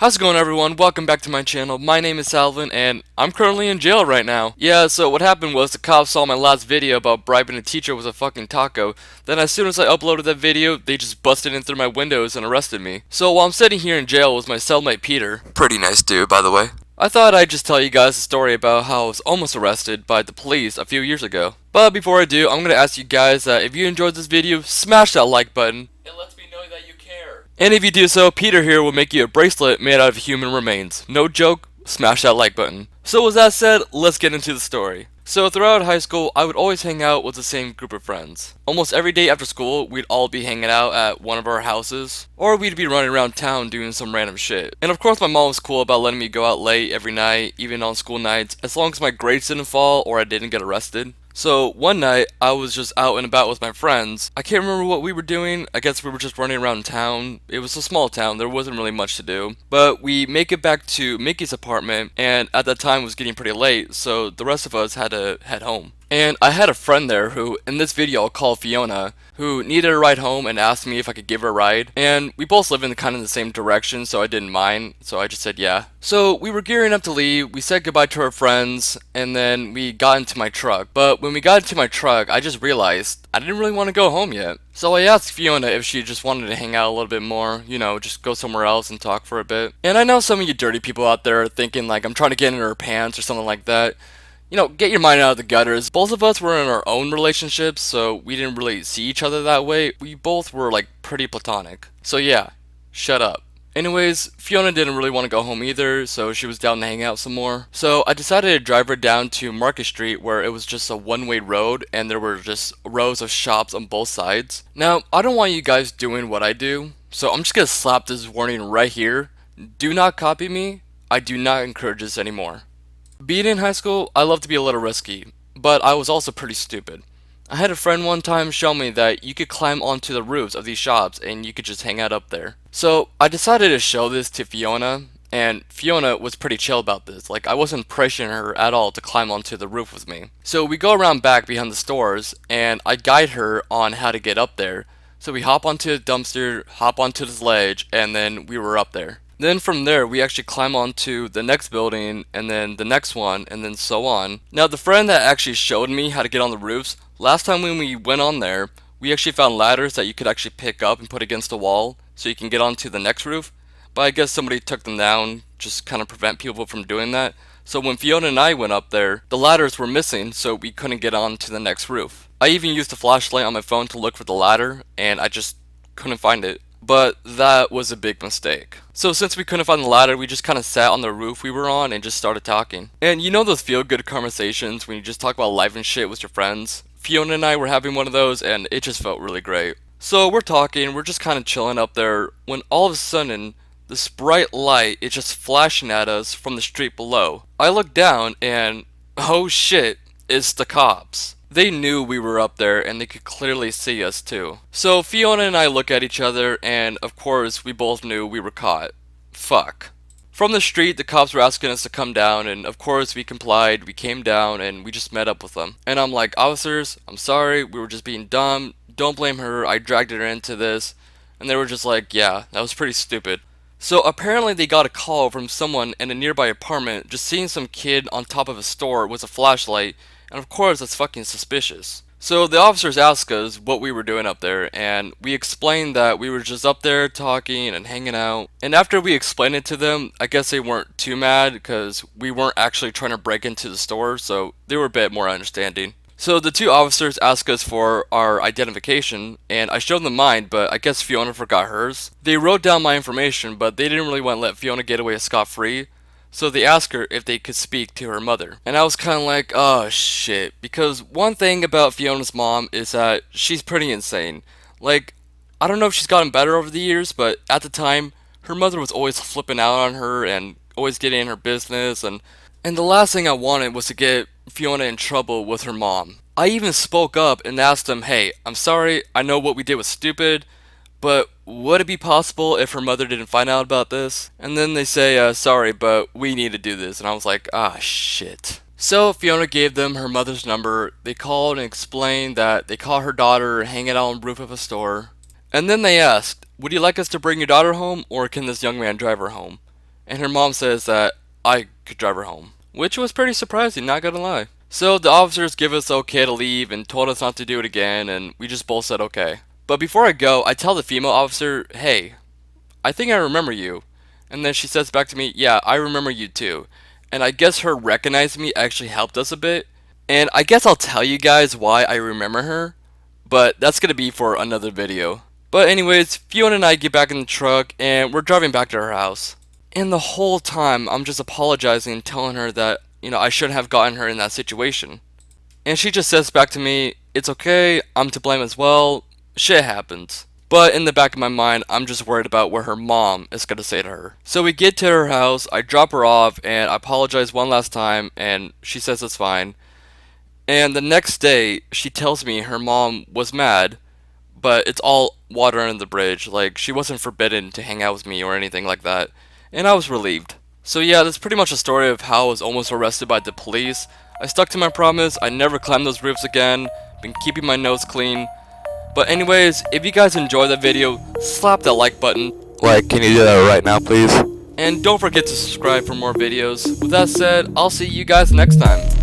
How's it going, everyone? Welcome back to my channel. My name is Salvin and I'm currently in jail right now. Yeah, so what happened was the cops saw my last video about bribing a teacher with a fucking taco. Then as soon as I uploaded that video, they just busted in through my windows and arrested me. So while I'm sitting here in jail with my cellmate Peter, pretty nice dude by the way, I thought I'd just tell you guys a story about how I was almost arrested by the police a few years ago. But before I do, I'm gonna ask you guys that if you enjoyed this video, smash that like button. It lets me know that you care. And if you do so, Peter here will make you a bracelet made out of human remains. No joke, smash that like button. So with that said, let's get into the story. So throughout high school, I would always hang out with the same group of friends. Almost every day after school, we'd all be hanging out at one of our houses, or we'd be running around town doing some random shit. And of course my mom was cool about letting me go out late every night, even on school nights, as long as my grades didn't fall or I didn't get arrested. So one night, I was just out and about with my friends. I can't remember what we were doing. I guess we were just running around town. It was a small town, there wasn't really much to do. But we make it back to Mickey's apartment, and at that time it was getting pretty late, so the rest of us had to head home. And I had a friend there who, in this video I'll call Fiona, who needed a ride home and asked me if I could give her a ride. And we both live in kind of the same direction, so I didn't mind, so I just said yeah. So we were gearing up to leave, we said goodbye to our friends, and then we got into my truck. But when we got into my truck, I just realized I didn't really want to go home yet. So I asked Fiona if she just wanted to hang out a little bit more, you know, just go somewhere else and talk for a bit. And I know some of you dirty people out there are thinking like I'm trying to get in her pants or something like that. You know, get your mind out of the gutters. Both of us were in our own relationships, so we didn't really see each other that way. We both were like pretty platonic. So yeah, shut up. Anyways, Fiona didn't really want to go home either, so she was down to hang out some more. So I decided to drive her down to Market Street where it was just a one-way road and there were just rows of shops on both sides. Now, I don't want you guys doing what I do, so I'm just gonna slap this warning right here. Do not copy me. I do not encourage this anymore. Being in high school, I love to be a little risky, but I was also pretty stupid. I had a friend one time show me that you could climb onto the roofs of these shops and you could just hang out up there. So I decided to show this to Fiona, and Fiona was pretty chill about this. Like, I wasn't pressuring her at all to climb onto the roof with me. So we go around back behind the stores and I guide her on how to get up there. So we hop onto the dumpster, hop onto this ledge, and then we were up there. Then from there, we actually climb onto the next building, and then the next one, and then so on. Now, the friend that actually showed me how to get on the roofs, last time when we went on there, we actually found ladders that you could actually pick up and put against a wall, so you can get onto the next roof. But I guess somebody took them down, just kind of prevent people from doing that. So when Fiona and I went up there, the ladders were missing, so we couldn't get on to the next roof. I even used a flashlight on my phone to look for the ladder, and I just couldn't find it. But that was a big mistake. So since we couldn't find the ladder, we just kind of sat on the roof we were on and just started talking. And you know those feel-good conversations when you just talk about life and shit with your friends? Fiona and I were having one of those and it just felt really great. So we're talking, we're just kind of chilling up there when all of a sudden this bright light is just flashing at us from the street below. I look down and oh shit, it's the cops. They knew we were up there and they could clearly see us too. So Fiona and I look at each other and of course we both knew we were caught. Fuck. From the street the cops were asking us to come down and of course we complied, we came down and we just met up with them. And I'm like, officers, I'm sorry, we were just being dumb, don't blame her, I dragged her into this. And they were just like, yeah, that was pretty stupid. So apparently they got a call from someone in a nearby apartment just seeing some kid on top of a store with a flashlight, and of course that's fucking suspicious. So the officers asked us what we were doing up there, and we explained that we were just up there talking and hanging out. And after we explained it to them, I guess they weren't too mad because we weren't actually trying to break into the store, so they were a bit more understanding. So the two officers asked us for our identification, and I showed them mine, but I guess Fiona forgot hers. They wrote down my information, but they didn't really want to let Fiona get away scot-free, so they asked her if they could speak to her mother. And I was kind of like, oh shit, because one thing about Fiona's mom is that she's pretty insane. Like, I don't know if she's gotten better over the years, but at the time, her mother was always flipping out on her and always getting in her business, and the last thing I wanted was to get Fiona in trouble with her mom. I even spoke up and asked them, hey, I'm sorry, I know what we did was stupid, but would it be possible if her mother didn't find out about this? And then they say, sorry, but we need to do this. And I was like, ah, shit. So Fiona gave them her mother's number. They called and explained that they caught her daughter hanging out on the roof of a store. And then they asked, would you like us to bring your daughter home, or can this young man drive her home? and her mom says that I could drive her home, which was pretty surprising, not gonna lie. So the officers give us okay to leave and told us not to do it again, and we just both said okay. But before I go, I tell the female officer, hey, I think I remember you. And then she says back to me, yeah, I remember you too. And I guess her recognizing me actually helped us a bit. And I guess I'll tell you guys why I remember her, but that's gonna be for another video. But anyways, Fiona and I get back in the truck and we're driving back to her house. And the whole time I'm just apologizing and telling her that, I shouldn't have gotten her in that situation. And she just says back to me, it's okay, I'm to blame as well, shit happens. But in the back of my mind, I'm just worried about what her mom is gonna say to her. So we get to her house, I drop her off, and I apologize one last time, and she says it's fine. And the next day, she tells me her mom was mad, but it's all water under the bridge. Like, she wasn't forbidden to hang out with me or anything like that. And I was relieved. So yeah, that's pretty much a story of how I was almost arrested by the police. I stuck to my promise, I never climbed those roofs again, been keeping my nose clean. But anyways, if you guys enjoyed that video, slap that like button. Like, can you do that right now, please? And don't forget to subscribe for more videos. With that said, I'll see you guys next time.